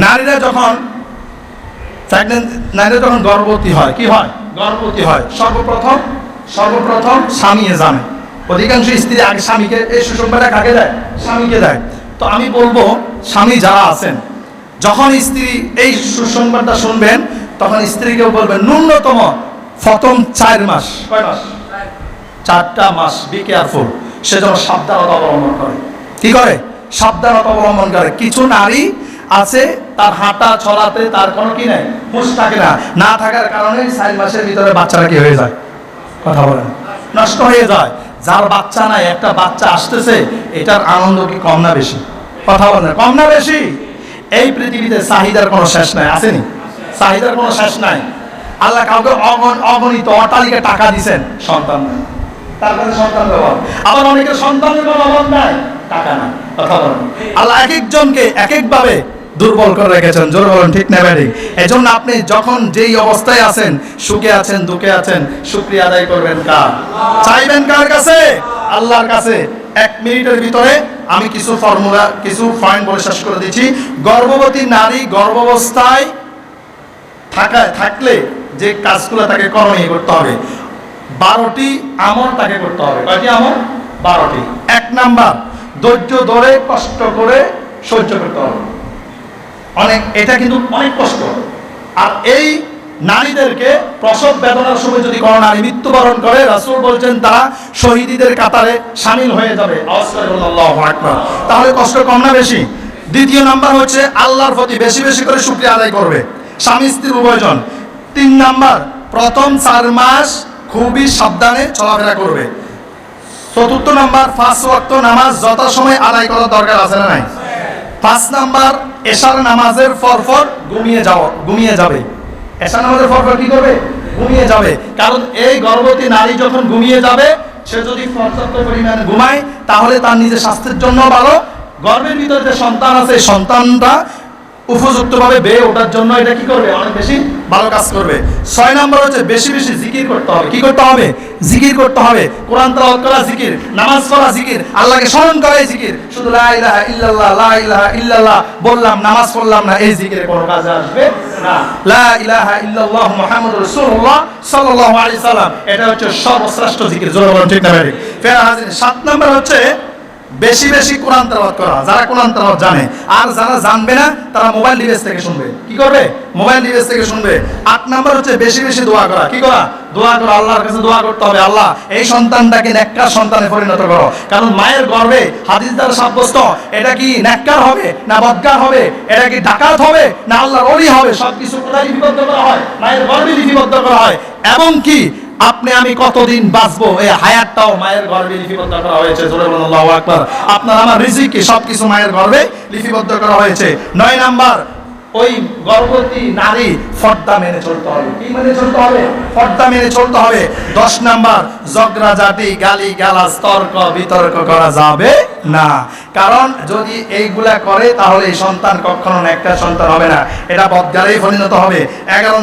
নারীরা যখন গর্ভবতী হয়, কি হয়? গর্ভবতী হয়, সর্বপ্রথম স্বামী জানে। অধিকাংশ স্ত্রী আগে স্বামীকে এই সুসংবাদটা কাকে দেয়? স্বামীকে দেয়। তো আমি বলবো স্বামী যারা আছেন, যখন স্ত্রী এই সুসংবাদটা শুনবেন তখন স্ত্রীকেও বলবেন ন্যূনতম প্রথম 4 মাস, কয় মাস? 4টা মাস বি কেয়ারফুল, সে যেন সাবধানতা অবলম্বন করে। কি করে? সাবধানতা অবলম্বন করে। কিছু নারী আছে তার হাঁটা চলাতে তার কোনো কি নেই, হুঁশ থাকে না থাকার কারণে 4 মাসের ভিতরে বাচ্চারা কি হয়ে যায়? কথা বলেন, নষ্ট হয়ে যায়। যার বাচ্চা নাই, একটা বাচ্চা আসতেছে, এটার আনন্দ কি কম না বেশি? কথা বলেন, কম না বেশি? এই পৃথিবীতে চাহিদার কোনো শেষ নাই, আসেনি? চাহিদার কোনো শেষ নাই। আল্লাহ কাউকে অগণিত অট্টালিকা টাকা দিয়েছেন, সন্তান নাই, তার কাছে সন্তান ব্যবহার। আবার অনেকের সন্তানের কোনো অভাব নাই, টাকা নাই। কথা বলেন, আল্লাহ এক একজনকে এক একভাবে দুর্বল করে রেখেছেন। জোরে বলেন ঠিক না ব্যাঠিক? এই জন্য আপনি যখন যেই অবস্থায় আছেন, সুখে আছেন, দুঃখে আছেন, শুকরিয়া আদায় করবেন কার? চাইবেন কার কাছে? আল্লাহর কাছে। 1 মিনিটের ভিতরে আমি কিছু ফর্মুলা, কিছু পয়েন্ট বলে শেষ করে দিচ্ছি। গর্ভবতী নারী গর্ভাবস্থায় থাকলে যে কাজগুলো তাকে করণীয় করতে হবে, 12টি আমল তাকে করতে হবে। কয়টি আমল? 12টি। 1 নাম্বার, ধৈর্য ধরে কষ্ট করে সহ্য করতে হবে। এটা কিন্তু অনেক কষ্ট। আর এই নারীদেরকে প্রসব বেদনার সময় যদি কোনো নারী মৃত্যুবরণ করে, রাসূল বলছেন তারা শহীদদের কাতারে শামিল হয়ে যাবে। আল্লাহু আকবার। তাহলে কষ্ট কম না বেশি? 2 নাম্বার হচ্ছে আল্লাহর প্রতি বেশি বেশি করে শুকরিয়া আদায় করবে, স্বামী স্ত্রী উভয়জন। 3 নাম্বার, প্রথম 4 মাস খুবই সাবধানে চলাফেরা করবে। 4 নাম্বার, 5 ওয়াক্ত নামাজ যথাসময়ে আদায় করার দরকার আছে না নাই? 5 নাম্বার, এশার নামাজের পরপর ঘুমিয়ে যাবে। এশার নামাজের পরপর কি করবে? ঘুমিয়ে যাবে। কারণ এই গর্ভবতী নারী যখন ঘুমিয়ে যাবে, সে যদি পর্যাপ্ত পরিমাণে ঘুমায় তাহলে তার নিজের স্বাস্থ্যের জন্য ভালো, গর্ভের ভিতরে যে সন্তান আছে সন্তানটা উপযুক্তভাবে বেড়ে ওঠার জন্য এটা কি করবে? অনেক বেশি ভালো কাজ করবে। 6 নাম্বার হচ্ছে বেশি বেশি জিকির করতে হবে। কি করতে হবে? জিকির করতে হবে। কোরআন তেলাওয়াত করা জিকির, নামাজ পড়া জিকির, আল্লাহকে স্মরণ করা জিকির। শুধু লা ইলাহা ইল্লাল্লাহ, লা ইলাহা ইল্লাল্লাহ বললাম, নামাজ পড়লাম না, এই জিকিরে কোনো কাজে আসবে না। লা ইলাহা ইল্লাল্লাহ মুহাম্মাদুর রাসূলুল্লাহ সাল্লাল্লাহু আলাইহি সাল্লাম, এটা হচ্ছে সর্বশ্রেষ্ঠ জিকির। জোরে বলুন ঠিক না ভাই? ফের হাজির। 7 নাম্বার হচ্ছে বেশি বেশি কোরআন তেলাওয়াত করা, যারা কোরআন তেলাওয়াত জানে। আর যারা জানবে না তারা মোবাইল ডিভাইস থেকে শুনবে। কি করবে? মোবাইল ডিভাইস থেকে শুনবে। 8 নাম্বার হচ্ছে বেশি বেশি দোয়া করা। কি করা? দোয়া করা। আল্লাহর কাছে দোয়া করতে হবে, আল্লাহ এই সন্তানটাকে নেককার সন্তানে পরিণত করো। কারণ মায়ের গর্ভে হাদিস দ্বারা সাব্যস্ত এটা কি নেককার হবে না বদকার হবে, এটা কি ডাকাত হবে না আল্লাহর ওলি হবে, সবকিছু কোথায় লিপিবদ্ধ করা হয়? মায়ের গর্ভে লিপিবদ্ধ করা হয়। এবং কি আপনি আমি কতদিন বাঁচবো এই হায়াতটাও মায়ের গর্ভে লিপিবদ্ধ করা হয়েছে। জোরে বলুন আল্লাহু আকবার। আপনার আমার রিজিক কি সবকিছু মায়ের গর্ভে লিপিবদ্ধ করা হয়েছে। 9 নাম্বার, ওই গর্ভবতী নারী পর্দা মেনে চলতে হবে। কি মেনে চলতে হবে? পর্দা মেনে চলতে হবে। 10 নাম্বার, ঝগড়াঝাটি, গালি গালাজ, তর্ক বিতর্ক করা যাবে না। কারণ যদি এইগুলা করে তাহলে এই সন্তান কখনো একটা সন্তান হবে না, এটা বদগারেই পরিণত হবে। 11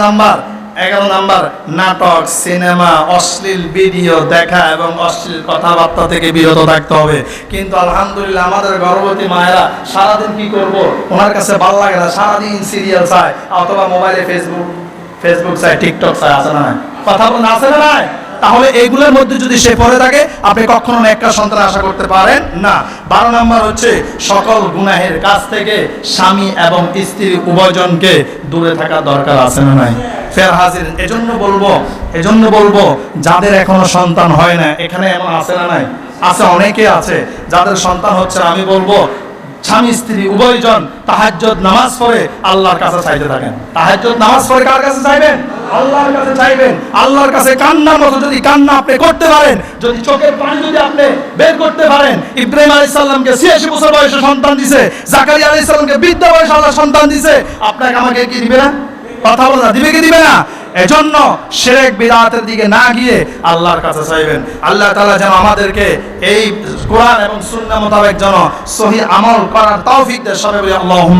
নাম্বার, নাটক, সিনেমা, অশ্লীল ভিডিও দেখা এবং অশ্লীল কথাবার্তা থেকে বিরত থাকতে হবে। কিন্তু আলহামদুলিল্লাহ আমাদের গর্ভবতী মায়েরা সারাদিন কি করব, ওনার কাছে ভালো লাগে না, সারাদিন সিরিয়াল চায় অথবা মোবাইলে ফেসবুক চায়, টিকটক চায়। আছে না? কথা বলুন, আছে না? নাই? তাহলে এইগুলোর মধ্যে যদি সে পড়ে থাকে আপনি কখনো একটা সন্তান আশা করতে পারেন না। 12 নাম্বার হচ্ছে সকল গুনাহের কাছ থেকে স্বামী এবং স্ত্রী উভয়জনকে দূরে থাকা দরকার আছে না নাই? ফের হাজির। এজন্য বলবো যাদের এখনো সন্তান হয় না, এখানে এমন আছে না নাই? আছে, অনেকে আছে যাদের সন্তান হচ্ছে। আমি বলবো স্বামী স্ত্রী উভয়জন তাহাজ্জুদ নামাজ পড়ে আল্লাহর কাছে চাইতে থাকেন। তাহাজ্জুদ নামাজ পড়ে কার কাছে চাইবেন? আল্লাহর কাছে চাইবেন। আল্লাহর কাছে কান্নার মতো যদি কান্না আপনি করতে পারেন, যদি চোখের পানি যদি আপনি বের করতে পারেন। ইব্রাহিম আলাইহিস সালামকে 86 বছর বয়সে সন্তান দিয়েছে, জাকারিয়া আলাইহিস সালামকে বৃদ্ধ বয়সে আল্লাহ সন্তান দিয়েছে, আপনাকে আমাকে কি দিবে না? কথা বলো না, দিবে কি দিবে না? এজন্য শিরক বিদআতের দিকে না গিয়ে আল্লাহর কাছে চাইবেন। আল্লাহ তাআলা যেন আমাদেরকে এই কোরআন এবং সুন্নাহ মোতাবেক যেন সহিহ আমল করার তৌফিক দেন। সবাই বলি আল্লাহুম্মা